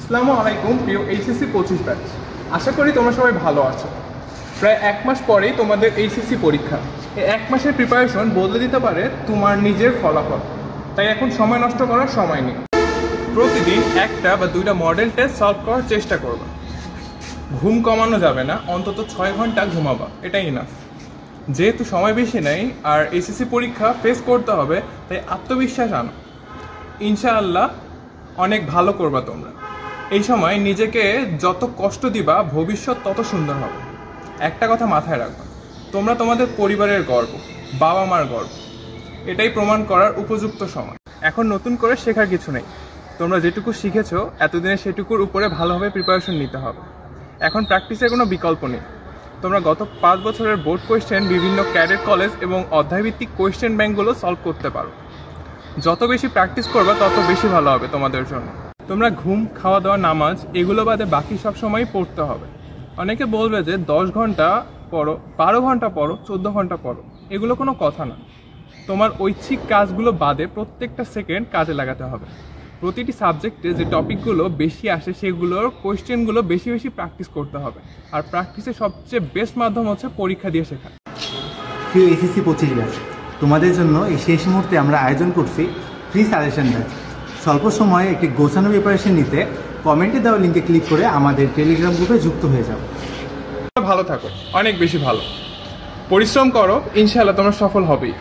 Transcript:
আসসালামু আলাইকুম প্রিয় এইচএসসি 25 ব্যাচ। আশা করি তোমরা সবাই ভালো আছো। প্রায় এক মাস পরেই তোমাদের এইচএসসি পরীক্ষা। এই এক মাসের প্রিপারেশন বদলে দিতে পারে তোমার নিজের ফলাফল। তাই এখন সময় নষ্ট করার সময় নেই। প্রতিদিন একটা বা দুইটা মডেল টেস্ট সলভ করার চেষ্টা করবে। ঘুম কমানো যাবে না, অন্তত 6 ঘন্টা ঘুমাবা, এটাই ইনাফ। যেহেতু সময় বেশি নেই আর এইচএসসি পরীক্ষা ফেস করতে হবে, তাই আত্মবিশ্বাস আনো। ইনশাআল্লাহ অনেক ভালো করবা তোমরা। এই সময় নিজেকে যত কষ্ট দিবা ভবিষ্যৎ তত সুন্দর হবে। একটা কথা মাথায় রাখবা, তোমরা তোমাদের পরিবারের গর্ব, বাবা মার গর্ব। এটাই প্রমাণ করার উপযুক্ত সময়। এখন নতুন করে শেখার কিছু নেই। তোমরা যেটুকু শিখেছো এতদিনে সেটুকুর উপরে ভালোভাবে প্রিপারেশন নিতে হবে। এখন প্র্যাকটিসের কোনো বিকল্প নেই। তোমরা গত 5 বছরের বোর্ড কোয়েশ্চেন, বিভিন্ন ক্যাডেট কলেজ এবং অধ্যায়ভিত্তিক কোয়েশ্চেন ব্যাংকগুলো সলভ করতে পারো। যত বেশি প্র্যাকটিস করবে তত বেশি ভালো হবে তোমাদের জন্য। তোমরা ঘুম, খাওয়া দাওয়া, নামাজ এগুলো বাদে বাকি সব সময় পড়তে হবে। অনেকে বলবে যে 10 ঘন্টা পড়ো, 12 ঘন্টা পড়ো, 14 ঘন্টা পড়ো, এগুলো কোনো কথা না। তোমার ঐচ্ছিক কাজগুলো বাদে প্রত্যেকটা সেকেন্ড কাজে লাগাতে হবে। প্রতিটি সাবজেক্টে যে টপিকগুলো বেশি আসে সেগুলোর কোয়েশ্চেনগুলো বেশি বেশি প্র্যাকটিস করতে হবে। আর প্র্যাকটিসের সবচেয়ে বেস্ট মাধ্যম হচ্ছে পরীক্ষা দিয়ে শেখা। প্রিয় এইচএসসি 25 ব্যাচ, তোমাদের জন্য এই শেষ মুহূর্তে আমরা আয়োজন করছি ফ্রি সাজেশন ব্যাচ। স্বল্প সময়ে একটি গোছানো প্রিপারেশন নিতে কমেন্টে দেওয়া লিঙ্কে ক্লিক করে আমাদের টেলিগ্রাম গ্রুপে যুক্ত হয়ে যাও। ভালো থাকো, অনেক বেশি ভালো পরিশ্রম করো, ইনশাআল্লাহ তোমরা সফল হবেই।